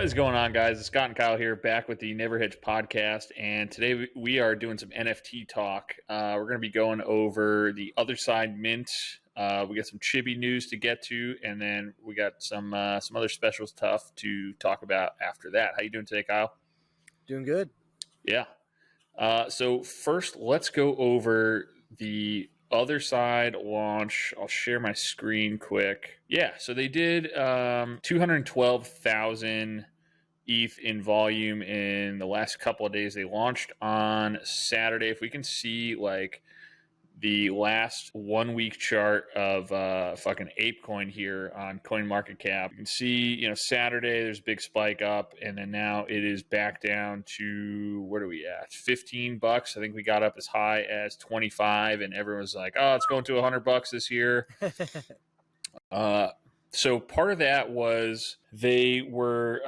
What is going on, guys? It's Scott and Kyle here, back with the NeverHedge podcast, and today we are doing some NFT talk. We're going to be going over the Otherside mint. We got some Chibi news to get to, and then we got some other special stuff to talk about after that. How you doing today, Kyle? Doing good. Yeah. So first, let's go over the Otherside launch. I'll share my screen quick. Yeah, so they did 212,000 ETH in volume in the last couple of days. They launched on Saturday. If we can see like the last 1 week chart of fucking ApeCoin here on CoinMarketCap, you can see, Saturday there's a big spike up, and then now it is back down to, what are we at? $15. I think we got up as high as 25, and everyone's like, oh, it's going to $100 this year. So part of that was they were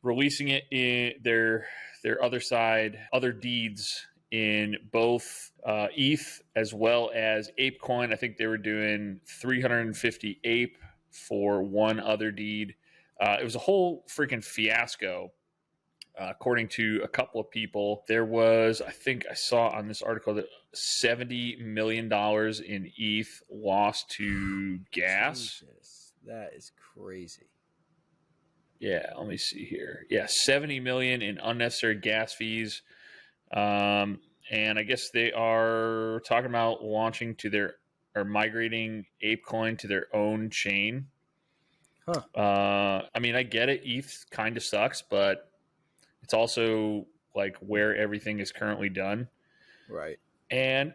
releasing it in their Otherside Otherdeeds in both ETH as well as ApeCoin. I think they were doing 350 Ape for one Otherdeed. It was a whole freaking fiasco. According to a couple of people, there was, I think I saw on this article, that $70 million in ETH lost to gas. Jesus, that is crazy. Yeah, let me see here. Yeah, 70 million in unnecessary gas fees. And I guess they are talking about migrating ApeCoin to their own chain. Huh. I mean, I get it. ETH kind of sucks, but it's also like where everything is currently done. Right. And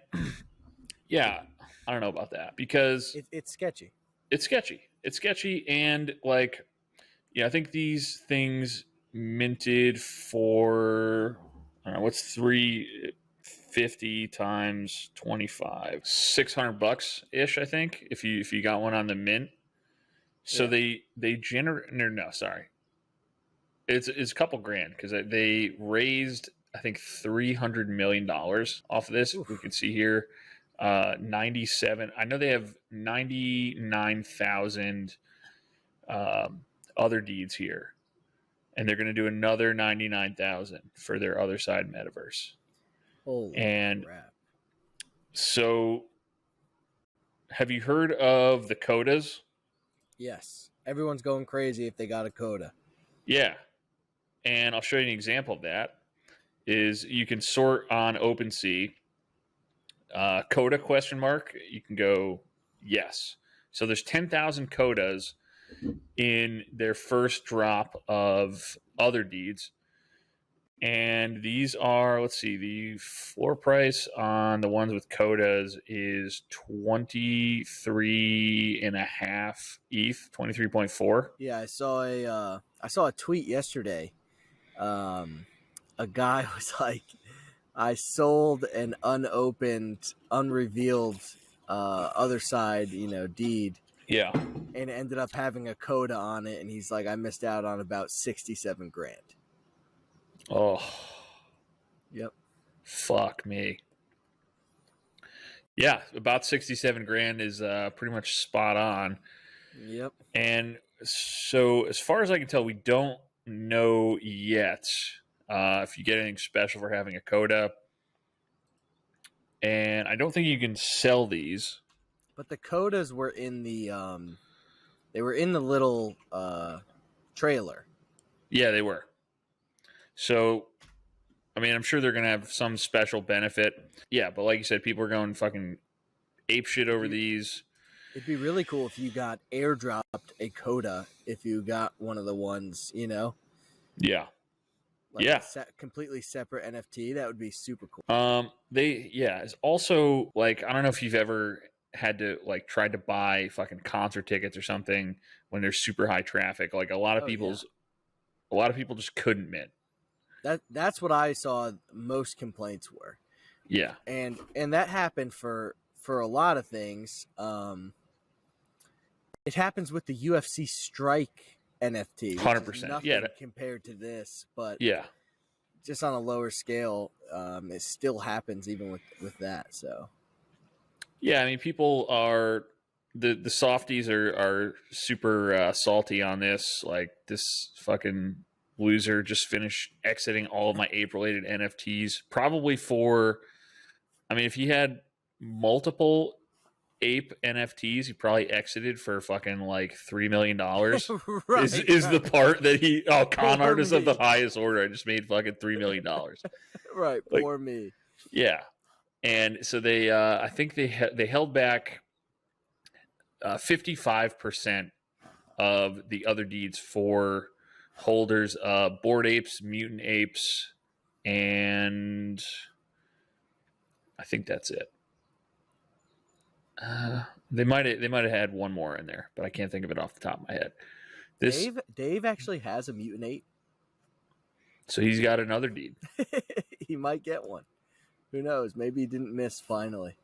yeah, I don't know about that because it's sketchy. It's sketchy. And like, I think these things minted for, I don't know, what's 350 times 25, $600 ish, I think, if you got one on the mint. So yeah. they generate, no, sorry. It's a couple grand because they raised, I think, $300 million off of this. Oof. We can see here, 97. I know they have 99,000 other deeds here, and they're going to do another 99,000 for their Otherside metaverse. Holy crap! So, have you heard of the Kodas? Yes, everyone's going crazy if they got a Koda. Yeah. And I'll show you an example of that. Is you can sort on OpenSea, Koda ? You can go yes. So there's 10,000 Kodas in their first drop of Otherdeeds, and these are, let's see, the floor price on the ones with Kodas is 23.5 ETH, 23.4. Yeah, I saw a tweet yesterday. A guy was like, I sold an unopened, unrevealed Otherside, deed. Yeah. And ended up having a Koda on it, and he's like, I missed out on about 67 grand. Oh. Yep. Fuck me. Yeah, about 67 grand is pretty much spot on. Yep. And so as far as I can tell, we don't know yet if you get anything special for having a Koda, and I don't think you can sell these. But the Kodas were in the little trailer. Yeah, they were. So, I mean, I'm sure they're gonna have some special benefit. Yeah, but like you said, people are going fucking ape shit over these. It'd be really cool if you got airdropped a Koda if you got one of the ones, Yeah. Like a completely separate NFT. That would be super cool. It's also like, I don't know if you've ever had to like try to buy fucking concert tickets or something when there's super high traffic. Like a lot of people just couldn't mint. That's what I saw most complaints were. Yeah. And that happened for a lot of things. It happens with the UFC Strike NFT. 100%. Yeah. Compared to this, but yeah, just on a lower scale, it still happens even with that. So yeah, I mean, people are the softies are super salty on this. Like this fucking loser. Just finished exiting all of my ape-related NFTs. Probably for, I mean, if he had multiple ape NFTs, he probably exited for fucking like $3 million. Is the part that he con artist of the highest order. I just made fucking $3 million. Right, like, poor me. Yeah, and so they I think they held back 55% of the other deeds for holders, Bored Apes, Mutant Apes, and I think that's it. They might have had one more in there, but I can't think of it off the top of my head. Dave actually has a mutant ape, so he's got another deed. He might get one. Who knows? Maybe he didn't miss finally.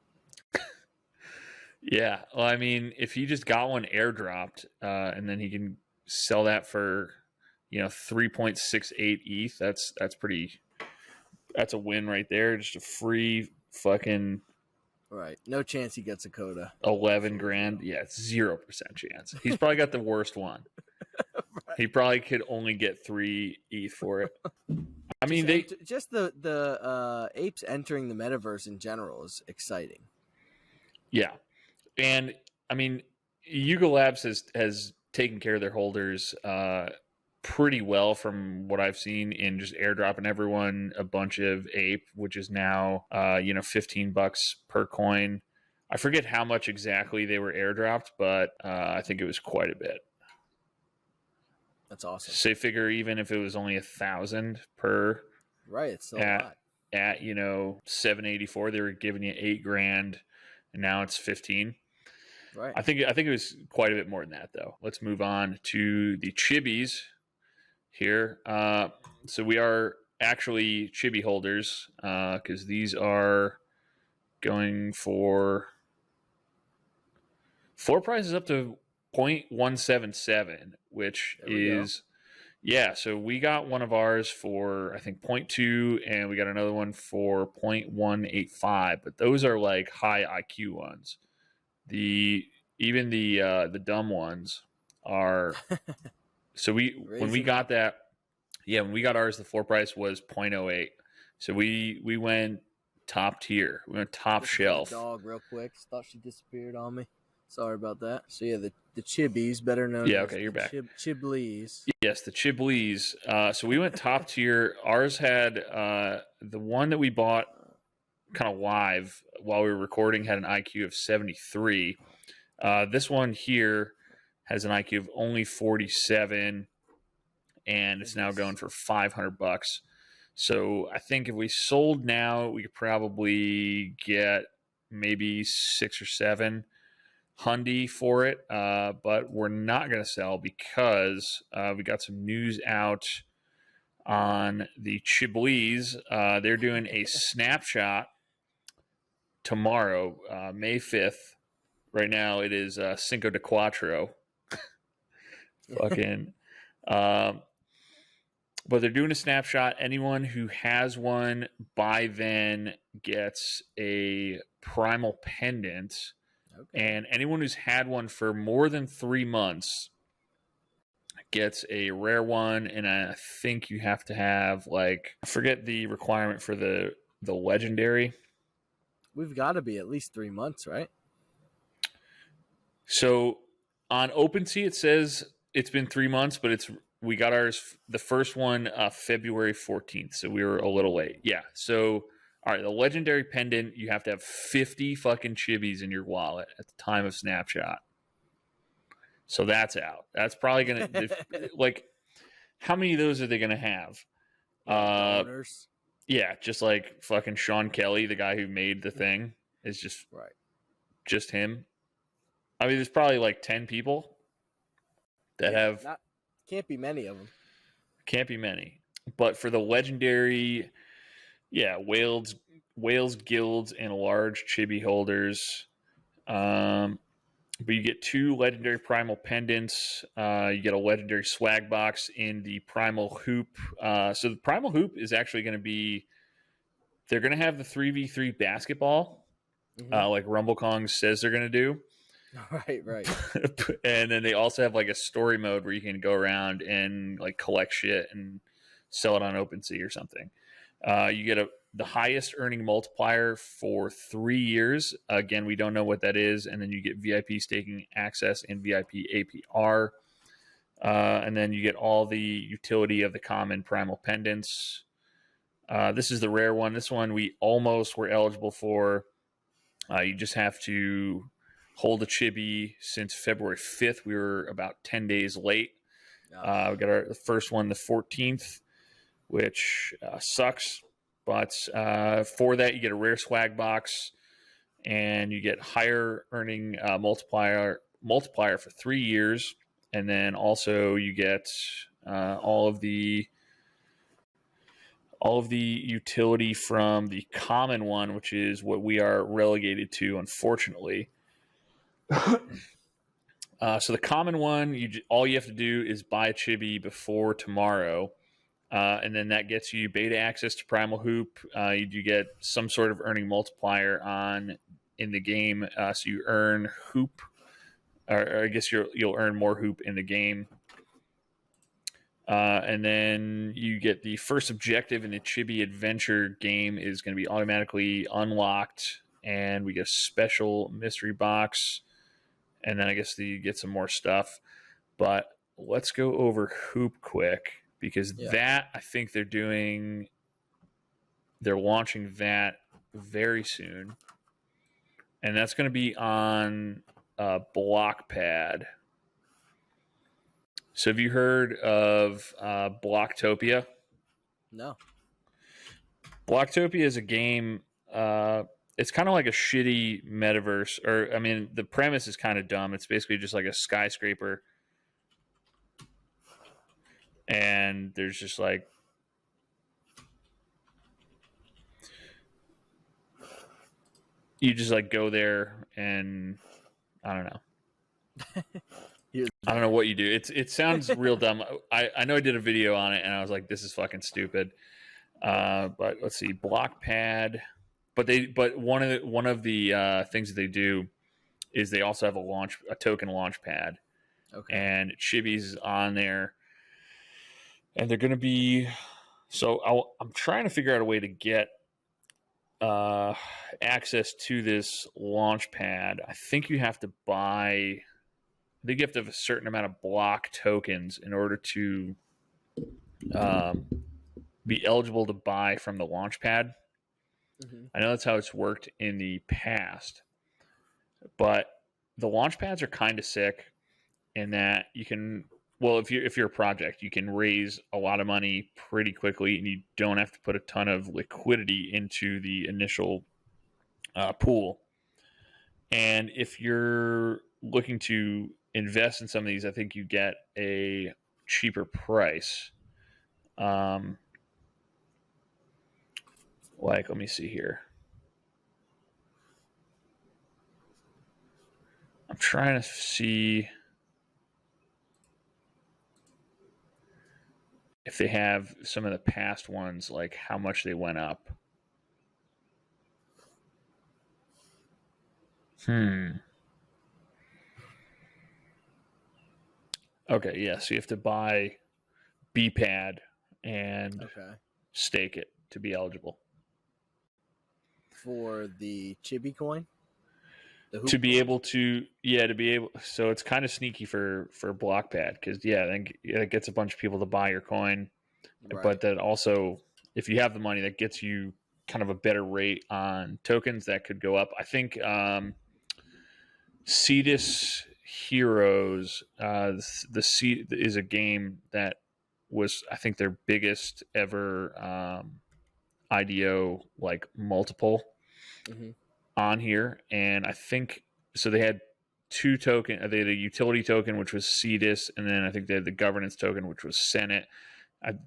Yeah, well, I mean, if he just got one airdropped, and then he can sell that for 3.68 ETH, that's a win right there. Just a free fucking. Right. No chance he gets a Koda. 11 grand. Yeah, it's 0% chance. He's probably got the worst one. Right. He probably could only get 3 ETH for it. I mean, the apes entering the metaverse in general is exciting. Yeah. And I mean, Yuga Labs has taken care of their holders pretty well from what I've seen in just airdropping everyone a bunch of ape, which is now $15 per coin. I forget how much exactly they were airdropped, but I think it was quite a bit. That's awesome. Say figure even if it was only 1,000 per. Right, it's still a lot. At 784, they were giving you 8 grand, and now it's 15. Right. I think it was quite a bit more than that though. Let's move on to the Chibis here. So we are actually Chibi holders because these are going for floor prices up to 0.177, which is so we got one of ours for I think 0.2 and we got another one for 0.185, but those are like high IQ ones. Even the dumb ones are so when we got ours, the floor price was 0.08. So we went top tier. We went top shelf. Dog real quick. Thought she disappeared on me. Sorry about that. So yeah, the Chibis, better known as okay, you're back. Chiblis. Yes, the Chiblis. So we went top tier. Ours had the one that we bought kind of live while we were recording had an IQ of 73. This one here has an IQ of only 47, and it's now going for $500. So I think if we sold now, we could probably get maybe 6 or 7 Hyundai for it. But we're not going to sell because we got some news out on the Chiblis. They're doing a snapshot tomorrow, May 5th. Right now it is Cinco de Cuatro. Fucking. But they're doing a snapshot. Anyone who has one by then gets a primal pendant. Okay. And anyone who's had one for more than 3 months gets a rare one. And I think you have to have I forget the requirement for the legendary. We've got to be at least 3 months, right? So on OpenSea, it says it's been 3 months, but we got ours, the first one, February 14th. So we were a little late. Yeah. So, all right, the legendary pendant, you have to have 50 fucking Chibis in your wallet at the time of snapshot. So that's out. That's probably going to, how many of those are they going to have? Yeah, just like fucking Sean Kelly, the guy who made the thing, is just him. I mean, there's probably 10 people that have. Can't be many of them. Can't be many. But for the legendary, whales, guilds, and large Chibi holders. But you get 2 legendary primal pendants. You get a legendary swag box in the primal hoop. So the primal hoop is actually going to be. They're going to have the 3v3 basketball, like Rumble Kong says they're going to do. Right. And then they also have like a story mode where you can go around and like collect shit and sell it on OpenSea or something. You get the highest earning multiplier for 3 years. Again, we don't know what that is. And then you get VIP staking access and VIP APR. And then you get all the utility of the common primal pendants. This is the rare one. This one we almost were eligible for. You just have to hold a chibi since February 5th. We were about 10 days late. We got the first one the 14th, which sucks. But for that, you get a rare swag box, and you get higher earning multiplier for 3 years, and then also you get all of the utility from the common one, which is what we are relegated to, unfortunately. So the common one, all you have to do is buy a chibi before tomorrow. And then that gets you beta access to Primal Hoop. You get some sort of earning multiplier in the game, so you earn hoop, or I guess you'll earn more hoop in the game. And then you get the first objective in the Chibi Adventure game is going to be automatically unlocked, and we get a special mystery box, and then I guess you get some more stuff. But let's go over hoop quick, because that, I think they're launching that very soon, and that's going to be on Blockpad. So have you heard of Blocktopia? No. Blocktopia is a game. It's kind of like a shitty metaverse, or I mean, the premise is kind of dumb. It's basically just like a skyscraper, and there's just like you just like go there, and I don't know. I don't know what you do. It sounds real dumb. I know I did a video on it, and I was like, this is fucking stupid. But let's see, Blockpad. But one of the things that they do is they also have a token launch pad. Okay. And Chibis is on there, and they're going to be. So I'm trying to figure out a way to get access to this launch pad. I think you have to buy. I think you have to have a certain amount of block tokens in order to be eligible to buy from the launch pad. Mm-hmm. I know that's how it's worked in the past, but the launch pads are kind of sick in that you can, well, if you're a project, you can raise a lot of money pretty quickly, and you don't have to put a ton of liquidity into the initial pool. And if you're looking to invest in some of these, I think you get a cheaper price. Like, let me see here. I'm trying to see if they have some of the past ones, like how much they went up. Okay, yeah, so you have to buy B-Pad and stake it to be for the Chibi coin. To be able to, so it's kind of sneaky for Blockpad, because then it gets a bunch of people to buy your coin, but that also, if you have the money, that gets you kind of a better rate on tokens that could go up. I think Chibis Heroes, the C is a game that was, I think, their biggest ever IDO like multiple on here, and I think so. They had two token. They had a utility token, which was Chibis, and then I think they had the governance token, which was Senate.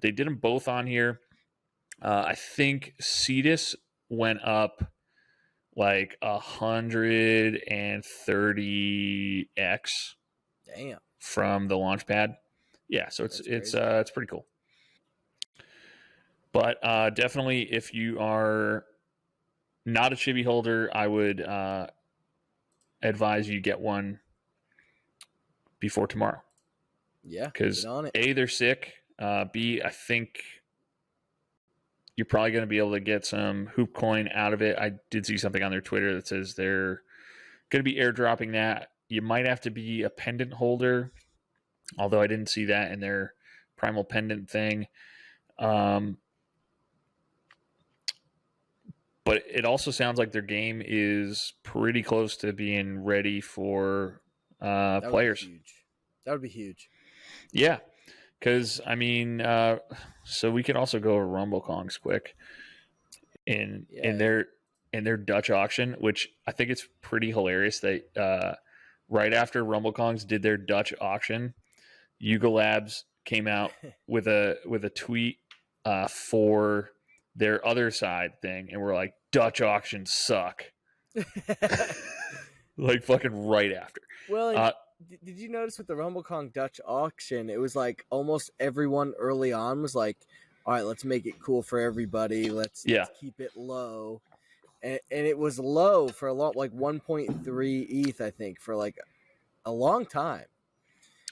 They did them both on here. I think Chibis went up like 130x. Damn. From the launch pad. Yeah, so it's pretty cool. But definitely, if you are not a Chibi holder, I would advise you get one before tomorrow. Yeah, because get on it. A, they're sick. B, I think you're probably going to be able to get some hoop coin out of it. I did see something on their Twitter that says they're going to be airdropping that. You might have to be a pendant holder, although I didn't see that in their primal pendant thing. But it also sounds like their game is pretty close to being ready for players. That would be huge. Yeah, because I mean, so we can also go over Rumble Kongs quick in their Dutch auction, which I think it's pretty hilarious. They right after Rumble Kongs did their Dutch auction, Yuga Labs came out with a tweet for their Otherside thing, and we're like, Dutch auctions suck. Like fucking right after. Well, did you notice with the RumbleKong Dutch auction, it was like almost everyone early on was like, all right, let's make it cool for everybody. Let's keep it low. And it was low for a lot, like 1.3 ETH, I think, for like a long time.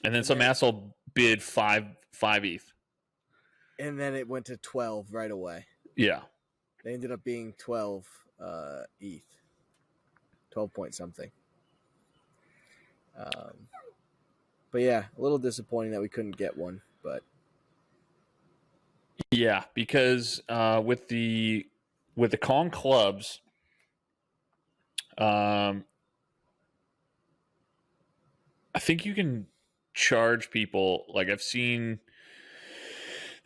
And then some asshole bid 5 ETH. And then it went to 12 right away. Yeah. They ended up being 12 ETH. 12 point something. But yeah, a little disappointing that we couldn't get one, but yeah, because with the Kong clubs, I think you can charge people. Like I've seen,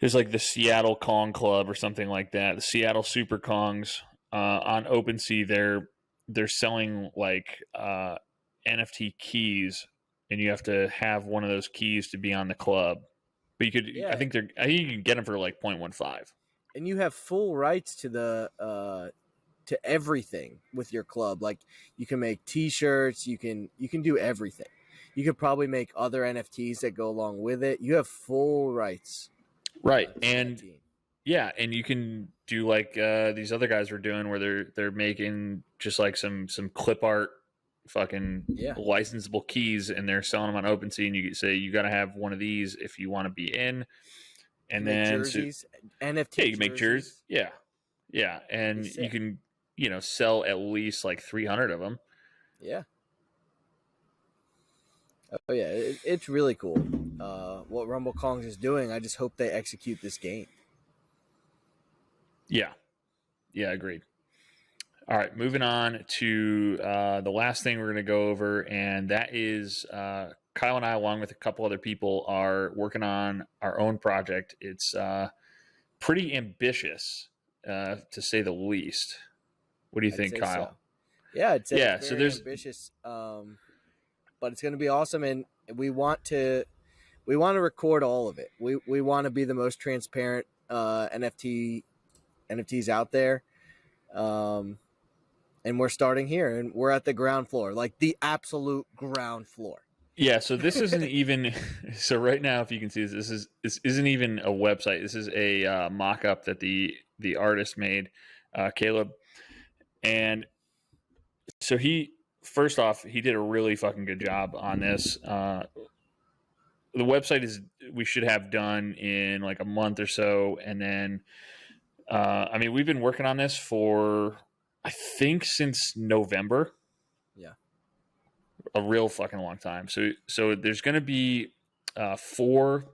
there's like the Seattle Kong Club or something like that. The Seattle Super Kongs on OpenSea. They're selling like NFT keys, and you have to have one of those keys to be on the club. But you could, I think you can get them for like 0.15. And you have full rights to the to everything with your club. Like you can make T-shirts, you can do everything. You could probably make other NFTs that go along with it. You have full rights, right? And yeah, and you can do like these other guys were doing, where they're making just like some clip art, fucking licensable keys, and they're selling them on OpenSea. And you say you got to have one of these if you want to be in. And then jerseys, NFT. Yeah, you can make jerseys. Yeah, and you can sell at least like 300 of them. Yeah. Oh yeah, it's really cool. What Rumble Kongs is doing, I just hope they execute this game. Yeah, agreed. All right, moving on to the last thing we're going to go over, and that is Kyle and I, along with a couple other people, are working on our own project. It's pretty ambitious, to say the least. What do you think, Kyle? So. Yeah, I'd say it's very ambitious. But it's going to be awesome, and we want to record all of it. We want to be the most transparent NFTs out there, and we're starting here, and we're at the ground floor, like the absolute ground floor. Yeah, so this isn't even so right now. If you can see this isn't even a website. This is a mock-up that the artist made, Caleb, and so First off, he did a really fucking good job on this. The website we should have done in like a month or so. And then, we've been working on this for, I think, since November. Yeah. A real fucking long time. So there's going to be 4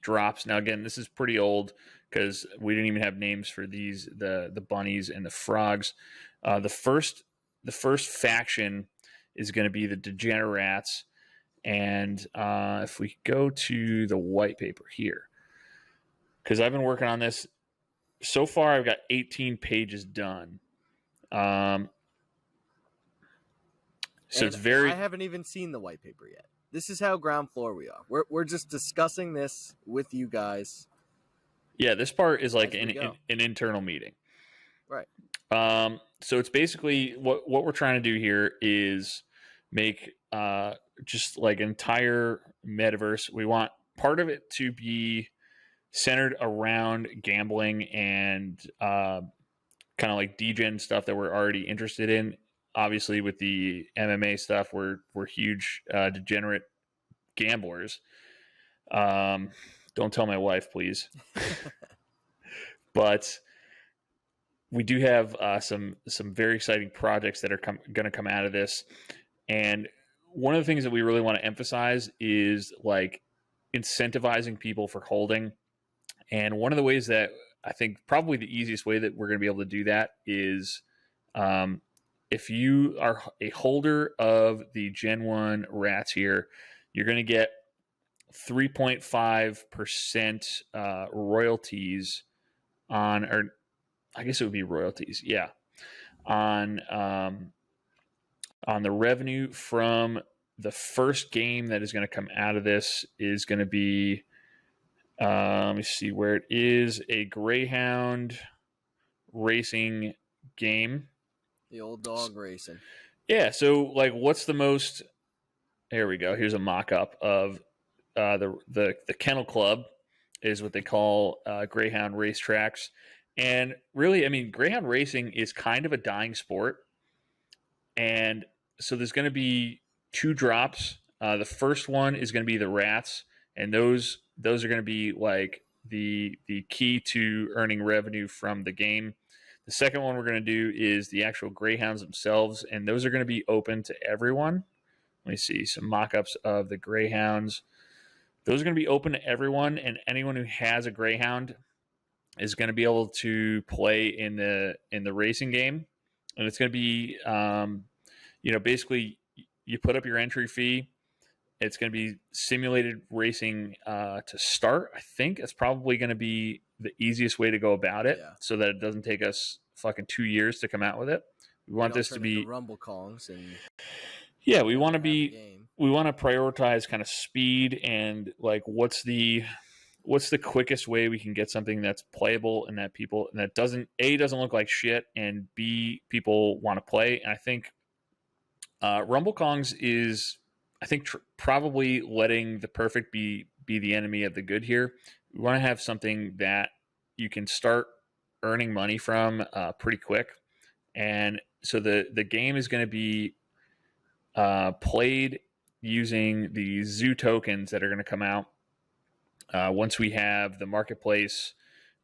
drops. Now, again, this is pretty old because we didn't even have names for the bunnies and the frogs. The first faction is going to be the Degenerates. And if we go to the white paper here, because I've been working on this, so far I've got 18 pages done. So it's very... I haven't even seen the white paper yet. This is how ground floor we are. We're just discussing this with you guys. Yeah, this part is like an internal meeting. Right. So it's basically what we're trying to do here is make just like entire metaverse. We want part of it to be centered around gambling and kind of like degen stuff that we're already interested in. obviously with the MMA stuff, we're huge degenerate gamblers. Don't tell my wife, please. But we do have some very exciting projects that are going to come out of this. And one of the things that we really want to emphasize is like incentivizing people for holding. And one of the ways that I think probably the easiest way that we're going to be able to do that is if you are a holder of the Gen 1 rats here, you're going to get 3.5% royalties on, or I guess it would be royalties, yeah, on the revenue from the first game that is going to come out of this is going to be, let me see where it is, a Greyhound racing game. The old dog racing. Yeah, so like what's the most, here we go, here's a mock-up of the Kennel Club is what they call Greyhound racetracks. And really, I mean, Greyhound racing is kind of a dying sport. And so there's going to be 2 drops. The first one is going to be the rats, and those are going to be like the key to earning revenue from the game. The second one we're going to do is the actual Greyhounds themselves, and those are going to be open to everyone. Let me see some mock-ups of the Greyhounds. Those are going to be open to everyone, and anyone who has a Greyhound is going to be able to play in the racing game. And it's going to be, basically you put up your entry fee. It's going to be simulated racing to start. I think it's probably going to be the easiest way to go about it, so that it doesn't take us fucking 2 years to come out with it. We want this to be rumble kongs and we want to prioritize kind of speed and like what's the quickest way we can get something that's playable and that doesn't look like shit, and B, people want to play. And I think Rumble Kongs is, I think, probably letting the perfect be the enemy of the good here. We want to have something that you can start earning money from pretty quick. And so the game is going to be played using the zoo tokens that are going to come out. Once we have the marketplace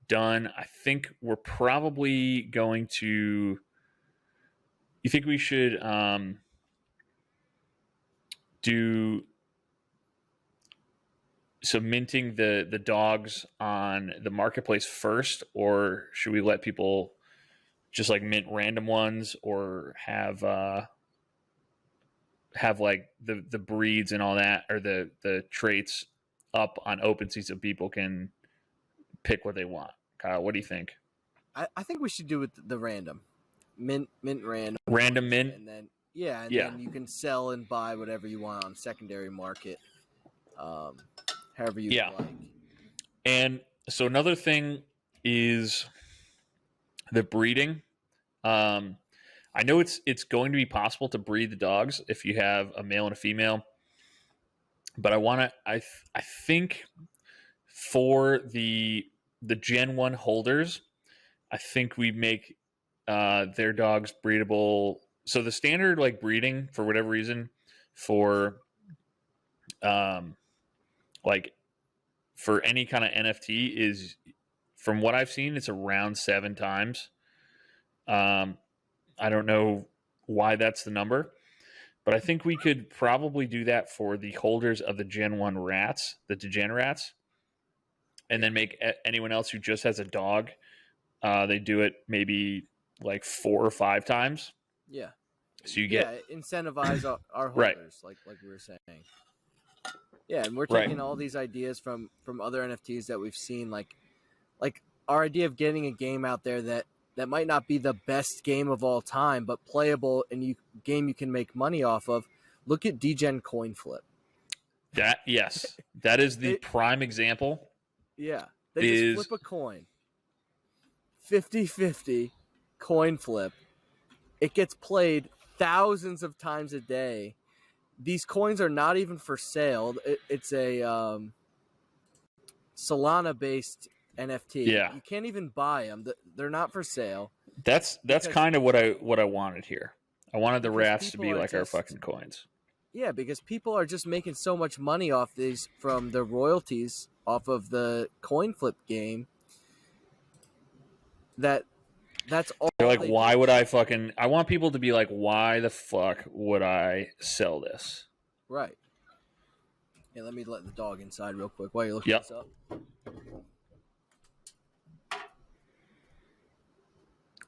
done, I think we're probably going to. You think we should do some minting the dogs on the marketplace first, or should we let people just like mint random ones, or have like the breeds and all that, or the traits up on OpenSea so people can pick what they want? Kyle, what do you think? I think we should do it the random mint random mint, and then then you can sell and buy whatever you want on secondary market, however you like. And so another thing is the breeding. I know it's going to be possible to breed the dogs if you have a male and a female, but I think for the Gen 1 holders, I think we make their dogs breedable. So the standard like breeding, for whatever reason, for like for any kind of NFT is, from what I've seen, it's around 7 times. I don't know why that's the number, but I think we could probably do that for the holders of the Gen 1 rats, the degenerates, and then make anyone else who just has a dog, they do it maybe like 4 or 5 times. Yeah. So you get incentivize our holders, right. like we were saying. Yeah, and we're taking all these ideas from other NFTs that we've seen, like our idea of getting a game out there that might not be the best game of all time, but playable and game you can make money off of. Look at Degen Coin Flip. That is the prime example. Yeah, they just flip a coin. 50-50 coin flip. It gets played thousands of times a day. These coins are not even for sale. It's a Solana-based NFT. Yeah, you can't even buy them. They're not for sale. That's kind of what I wanted here. I wanted the because rats to people be are like our just fucking coins. yeah, because people are just making so much money off these from the royalties off of the coin flip game that that's all They're like, they why do. would I fucking? I want people to be like, why the fuck would I sell this? Right. Yeah, let me let the dog inside real quick while you're looking Yep. this up.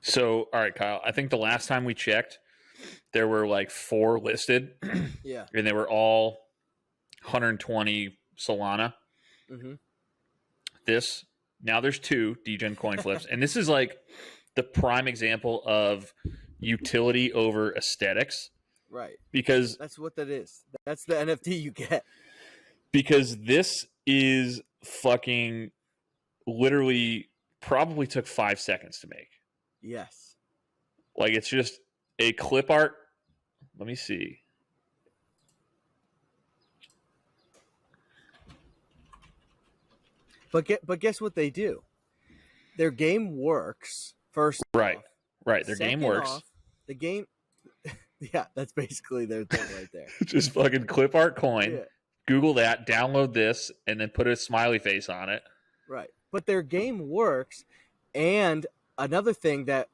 So, all right, Kyle. I think the last time we checked, there were like 4 listed. Yeah. And they were all 120 Solana. Mm-hmm. This now there's 2 degen coin flips, and this is like the prime example of utility over aesthetics. Right. Because that's what that is. That's the NFT you get. Because this is fucking literally probably took 5 seconds to make. Yes. Like it's just a clip art. Let me see. But guess what they do? Their game works first. Right. Off. Right. Their game works. Off, the game. Yeah, that's basically their thing right there. Just fucking clip art coin. Yeah. Google that, download this, and then put a smiley face on it. Right. But their game works. And another thing that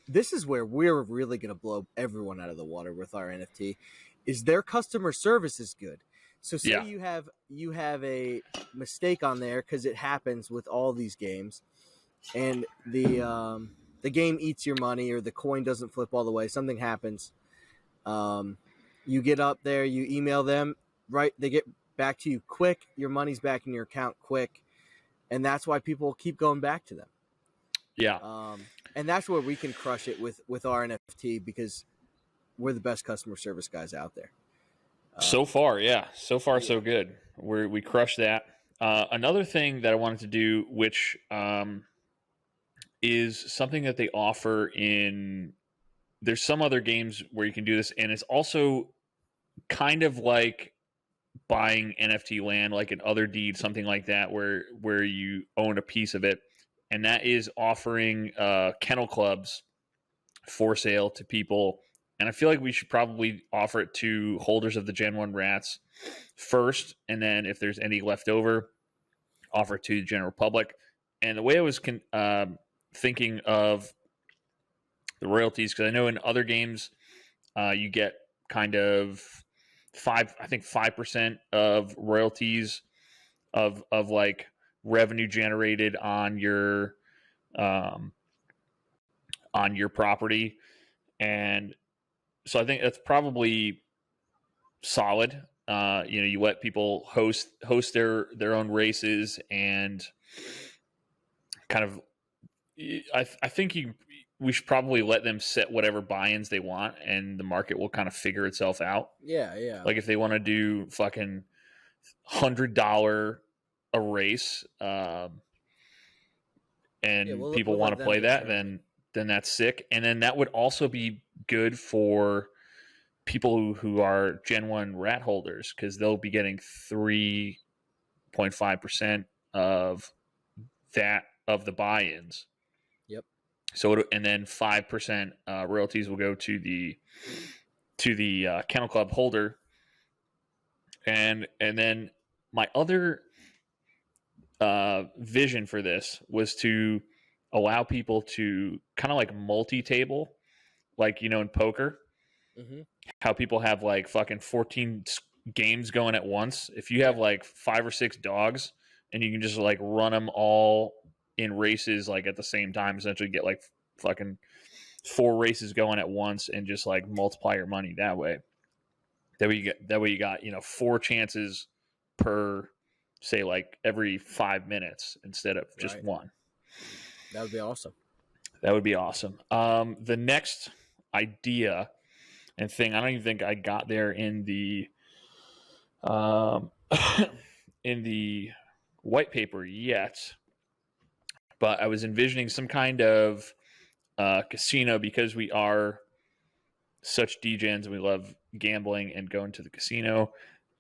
this is where we're really going to blow everyone out of the water with our NFT is their customer service is good. So say you have a mistake on there because it happens with all these games, and the game eats your money or the coin doesn't flip all the way. Something happens. You get up there, you email them, right? They get back to you quick. Your money's back in your account quick, and that's why people keep going back to them. Yeah. And that's where we can crush it with our NFT because we're the best customer service guys out there. So far, yeah. So far, so good. We crushed that. Another thing that I wanted to do, which is something that they offer in... There's some other games where you can do this, and it's also kind of like buying NFT land, like an Otherdeed, something like that, where you own a piece of it. And that is offering kennel clubs for sale to people. And I feel like we should probably offer it to holders of the Gen 1 rats first. And then if there's any left over, offer it to the general public. And the way I was thinking of the royalties, because I know in other games you get kind of 5% of royalties of like revenue generated on your property. And so I think that's probably solid. You let people host their own races, and kind of I think we should probably let them set whatever buy-ins they want, and the market will kind of figure itself out. Yeah. Like if they want to do fucking $100 a race, and people want to play that, then that's sick. And then that would also be good for people who are Gen 1 rat holders, because they'll be getting 3.5% of that, of the buy-ins. Yep. So and then 5% royalties will go to the kennel club holder. And then my other vision for this was to allow people to kind of like multi-table, like, in poker, how people have like fucking 14 games going at once. If you have like 5 or 6 dogs, and you can just like run them all in races like at the same time, essentially get like fucking 4 races going at once, and just like multiply your money that way. That way you got 4 chances per, say, like every 5 minutes instead of just one. That would be awesome. That would be awesome. The next idea and thing, I don't even think I got there in the in the white paper yet, but I was envisioning some kind of casino, because we are such degens and we love gambling and going to the casino.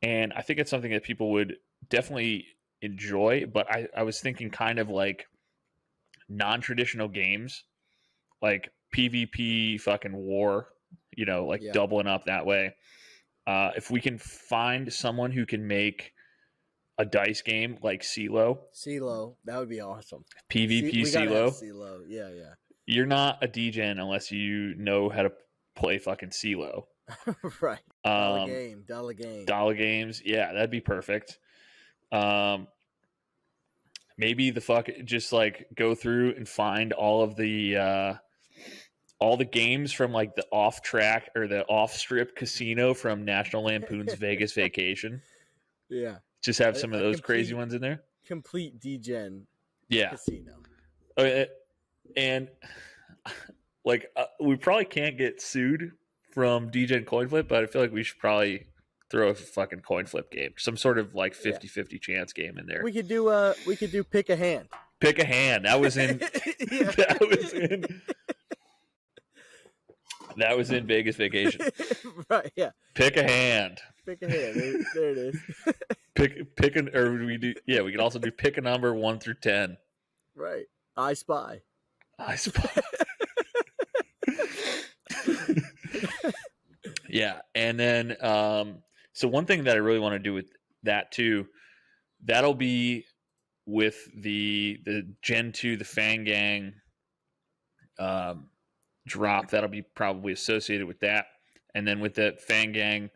And I think it's something that people would definitely enjoy, but I was thinking kind of like non-traditional games, like PvP fucking war, like doubling up that way. If we can find someone who can make a dice game like CeeLo, that would be awesome. PvP CeeLo. CeeLo, yeah. You're not a degen unless you know how to play fucking CeeLo. Right. Dollar games. Yeah, that'd be perfect. Maybe just like go through and find all the games from like the off track or the off strip casino from National Lampoon's Vegas Vacation. Yeah. Just have some of those crazy ones in there. Complete degen casino. And like we probably can't get sued from degen coin flip, but I feel like we should probably throw a fucking coin flip game, some sort of like 50-50 chance game in there. We could do pick a hand. Pick a hand. That was in that was in Vegas Vacation. Right, yeah. Pick a hand. There it is. We could also do pick a number 1 through 10. Right. I spy. Yeah, and then so one thing that I really want to do with that too, that'll be with the Gen 2, the Fang Gang drop. That'll be probably associated with that. And then with the Fang Gang,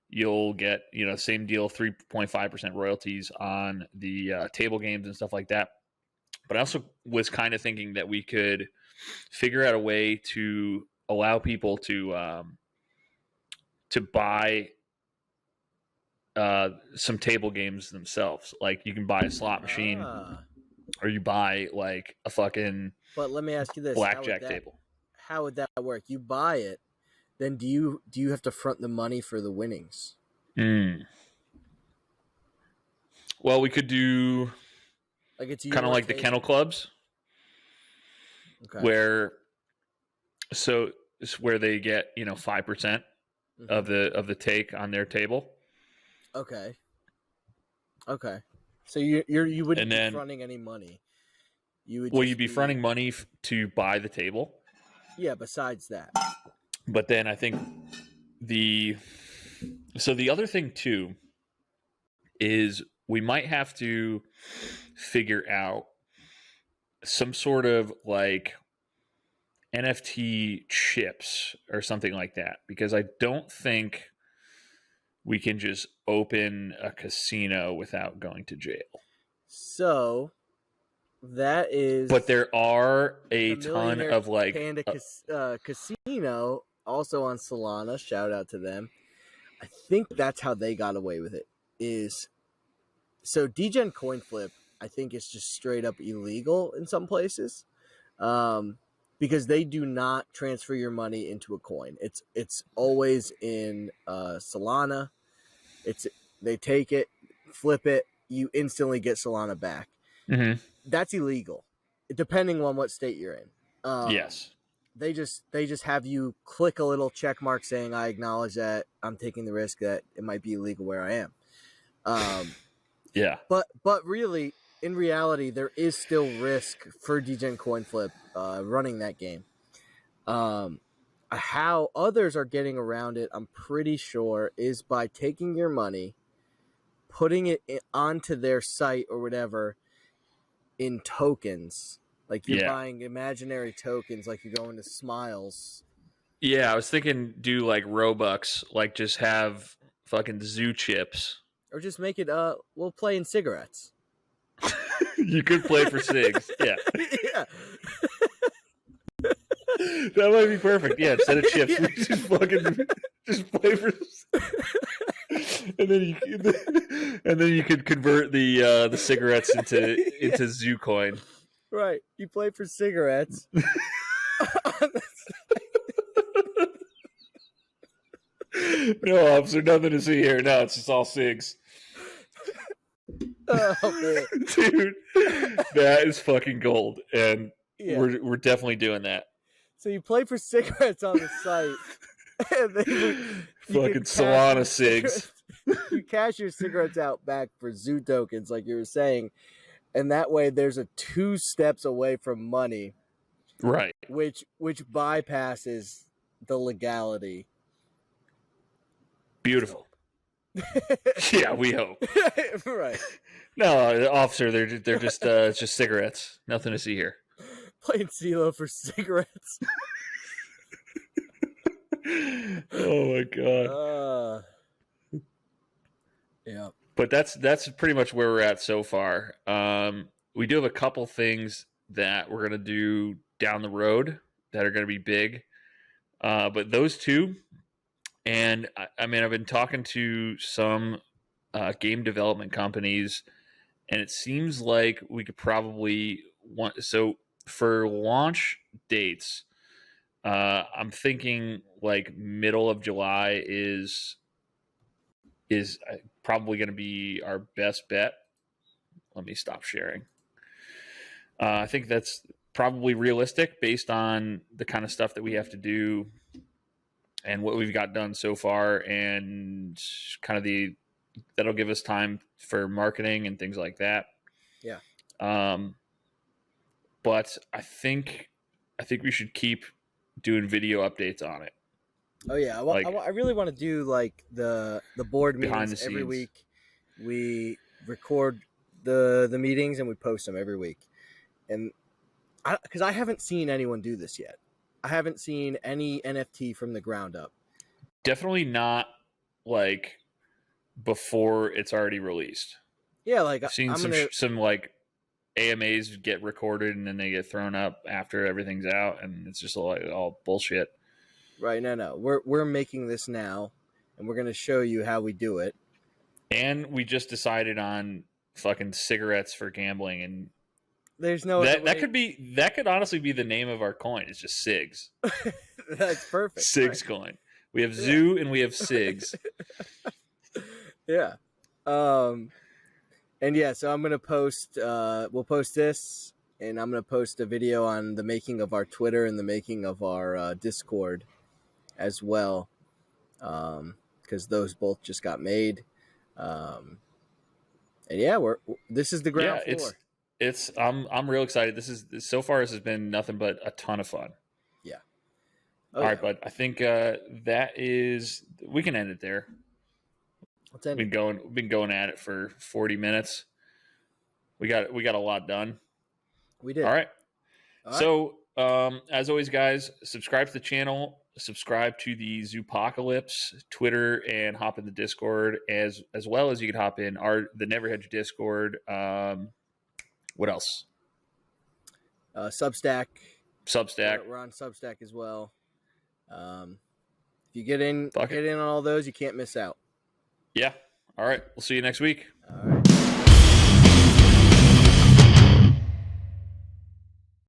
you'll get, same deal, 3.5% royalties on the table games and stuff like that. But I also was kind of thinking that we could figure out a way to allow people to buy some table games themselves. Like you can buy a slot machine, or you buy like a fucking. But let me ask you this: blackjack table. How would that work? You buy it, then do you have to front the money for the winnings? Well, we could do like it's kind of like the kennel clubs, where it's where they get 5% of the take on their table. Okay. So you wouldn't be fronting any money. You'd be fronting money to buy the table. Yeah. Besides that. But then I think the other thing too is we might have to figure out some sort of like NFT chips or something like that, because I don't think we can just open a casino without going to jail. So that is. But there are a ton of like Panda Casino also on Solana. Shout out to them. I think that's how they got away with it. So degen coin flip, I think, is just straight up illegal in some places, because they do not transfer your money into a coin. It's always in Solana. They take it, flip it, you instantly get Solana back. Mm-hmm. That's illegal, depending on what state you're in. Yes. They just have you click a little check mark saying I acknowledge that I'm taking the risk that it might be illegal where I am. Yeah. But really, in reality, there is still risk for degen coin flip running that game. How others are getting around it, I'm pretty sure, is by taking your money, putting it onto their site or whatever in tokens. Like you're buying imaginary tokens, like you're going to Smiles. Yeah, I was thinking do like Robux, like just have fucking zoo chips. Or just make it, we'll play in cigarettes. You could play for cigs. Yeah. Yeah. That might be perfect. Yeah, instead of chips, we just play for. and then you could convert the cigarettes into zoo coin. Right. You play for cigarettes. No, officer, nothing to see here. No, it's just all cigs. Oh, man. Dude, that is fucking gold, and we're definitely doing that. So you play for cigarettes on the site, and then fucking Solana cigs. You cash your cigarettes out back for zoo tokens, like you were saying, and that way there's a 2 steps away from money, right? Which bypasses the legality. Beautiful. Yeah, we hope. Right. No, officer, they're just it's just cigarettes. Nothing to see here. Plain CeeLo for cigarettes. Oh my god. Yeah. But that's pretty much where we're at so far. We do have a couple things that we're gonna do down the road that are gonna be big. But those two, and I mean, I've been talking to some game development companies, and it seems like we could probably want so for launch dates. I'm thinking like middle of July is probably going to be our best bet. Let me stop sharing. I think that's probably realistic based on the kind of stuff that we have to do and what we've got done so far, and kind of that'll give us time for marketing and things like that. Yeah. But I think we should keep doing video updates on it. Oh yeah, I really want to do like the board meetings every week. We record the meetings and we post them every week, and because I haven't seen anyone do this yet. I haven't seen any NFT from the ground up. Definitely not like before it's already released. Yeah, like I've seen some like AMAs get recorded and then they get thrown up after everything's out, and it's just all bullshit. Right, no. We're making this now, and we're going to show you how we do it. And we just decided on fucking cigarettes for gambling, and there's no that could honestly be the name of our coin. It's just SIGs. That's perfect. SIGs coin. We have Zoo and we have SIGs. Yeah. And yeah, so I'm going to post we'll post this, and I'm going to post a video on the making of our Twitter and the making of our Discord as well, because those both just got made, and yeah, this is the ground floor. I'm real excited. This has been nothing but a ton of fun. Yeah. All right, bud. I think we can end it there. Let's end. We've been going at it for 40 minutes. We got a lot done. We did. All right. So as always, guys, subscribe to the channel. Subscribe to the Zoopocalypse Twitter and hop in the Discord, as well as you can hop in the NeverHedge Discord. What else? Substack. We're on Substack as well. If you get in on all those, you can't miss out. Yeah. All right. We'll see you next week. All right.